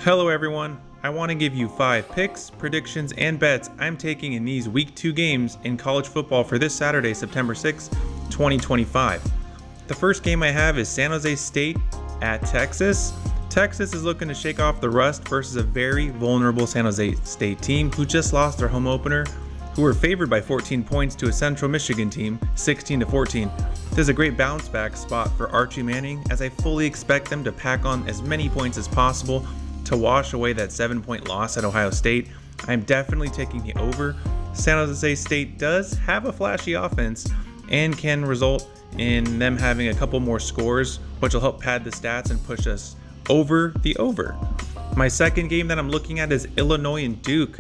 Hello everyone, I want to give you 5 picks, predictions, and bets I'm taking in these Week 2 games in college football for this Saturday, September 6, 2025. The first game I have is San Jose State at Texas. Texas is looking to shake off the rust versus a very vulnerable San Jose State team who just lost their home opener, who were favored by 14 points to a Central Michigan team, 16-14. This is a great bounce back spot for Archie Manning, as I fully expect them to pack on as many points as possible to wash away that 7-point loss at Ohio State. I'm definitely taking the over. San Jose State does have a flashy offense and can result in them having a couple more scores, which will help pad the stats and push us over the over. My second game that I'm looking at is Illinois and Duke.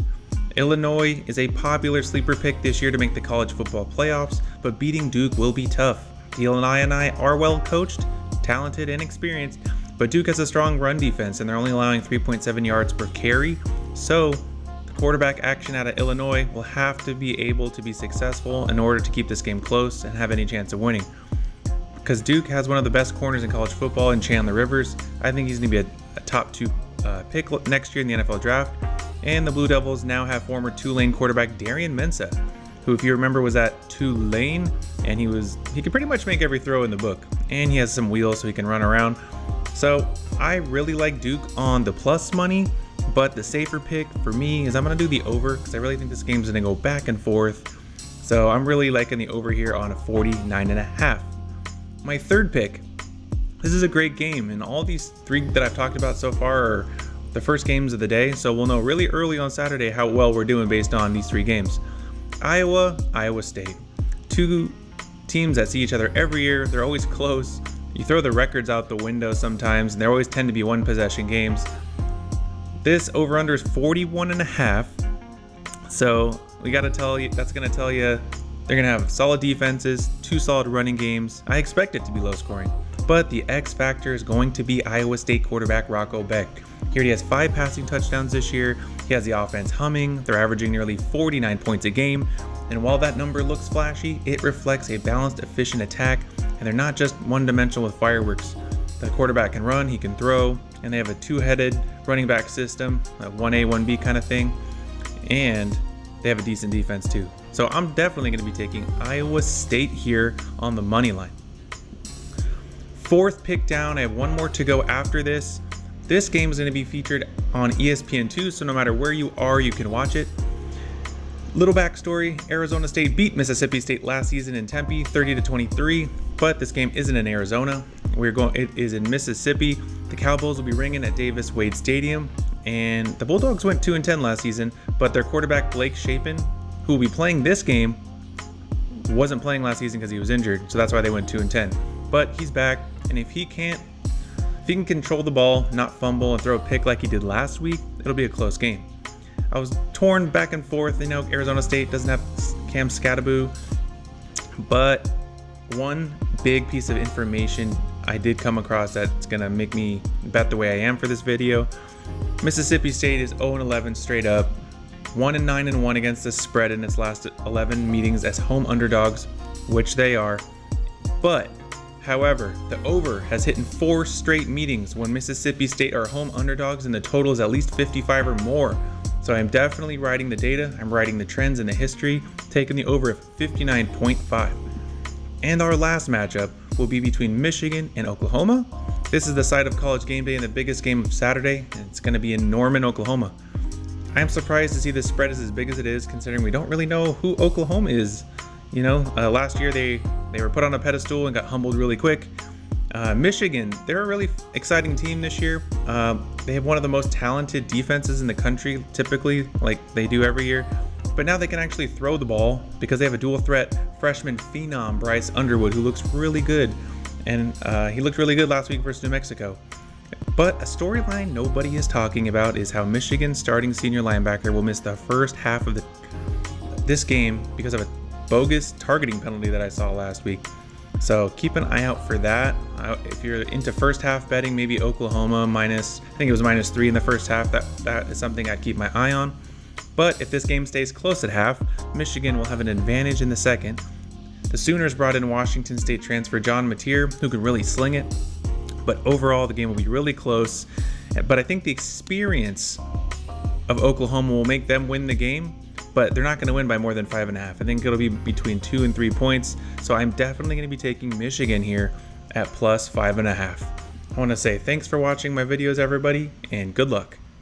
Illinois is a popular sleeper pick this year to make the college football playoffs, but beating Duke will be tough. The Illini are well coached, talented, and experienced, but Duke has a strong run defense and they're only allowing 3.7 yards per carry. So the quarterback action out of Illinois will have to be able to be successful in order to keep this game close and have any chance of winning. Because Duke has one of the best corners in college football in Chandler Rivers, I think he's going to be a top 2 pick next year in the NFL draft. And the Blue Devils now have former Tulane quarterback Darian Mensah, who, if you remember, was at Tulane, and he could pretty much make every throw in the book. And he has some wheels so he can run around. So I really like Duke on the plus money, but the safer pick for me is I'm going to do the over because I really think this game's going to go back and forth. So I'm really liking the over here on a 49.5. My third pick, this is a great game, and all these 3 that I've talked about so far are the first games of the day, so we'll know really early on Saturday how well we're doing based on these 3 games. Iowa State. 2 teams that see each other every year. They're always close. You throw the records out the window sometimes, and they always tend to be 1-possession games. This over-under is 41.5. So we got to tell you, that's going to tell you they're going to have solid defenses, 2 solid running games. I expect it to be low scoring, but the X factor is going to be Iowa State quarterback Rocco Beck. He has 5 passing touchdowns this year. He has the offense humming. They're averaging nearly 49 points a game. And while that number looks flashy, it reflects a balanced, efficient attack. And they're not just one-dimensional with fireworks. The quarterback can run, he can throw, and they have a 2-headed running back system, a 1A, 1B kind of thing. And they have a decent defense too. So I'm definitely going to be taking Iowa State here on the money line. Fourth pick down. I have 1 more to go after this. This game is going to be featured on ESPN2, so no matter where you are, you can watch it. Little backstory, Arizona State beat Mississippi State last season in Tempe 30-23, but this game isn't in Arizona. It is in Mississippi. The Cowboys will be ringing at Davis Wade Stadium, and the Bulldogs went 2-10 last season, but their quarterback Blake Shapen, who will be playing this game, wasn't playing last season because he was injured, so that's why they went 2-10. But he's back, and if he can control the ball, not fumble, and throw a pick like he did last week, it'll be a close game. I was torn back and forth. Arizona State doesn't have Cam Skattebo, but one big piece of information I did come across that's going to make me bet the way I am for this video. Mississippi State is 0-11 straight up, 1-9-1 against the spread in its last 11 meetings as home underdogs, which they are. But however, the over has hit in 4 straight meetings when Mississippi State are home underdogs and the total is at least 55 or more. So I'm definitely riding the data, I'm riding the trends and the history, taking the over of 59.5. And our last matchup will be between Michigan and Oklahoma. This is the site of College Game Day and the biggest game of Saturday, and it's going to be in Norman, Oklahoma. I am surprised to see the spread is as big as it is, considering we don't really know who Oklahoma is. Last year they were put on a pedestal and got humbled really quick. Michigan, they're a really exciting team this year. They have one of the most talented defenses in the country, typically, like they do every year. But now they can actually throw the ball because they have a dual threat freshman phenom, Bryce Underwood, who looks really good. And he looked really good last week versus New Mexico. But a storyline nobody is talking about is how Michigan's starting senior linebacker will miss the first half of this game because of a bogus targeting penalty that I saw last week. So keep an eye out for that. If you're into first half betting, maybe Oklahoma I think it was -3 in the first half. That is something I'd keep my eye on. But if this game stays close at half, Michigan will have an advantage in the second. The Sooners brought in Washington State transfer John Mateer, who can really sling it. But overall, the game will be really close. but I think the experience of Oklahoma will make them win the game, but they're not going to win by more than 5.5. I think it'll be between 2 and 3 points. So I'm definitely going to be taking Michigan here at plus 5.5. I want to say thanks for watching my videos, everybody, and good luck.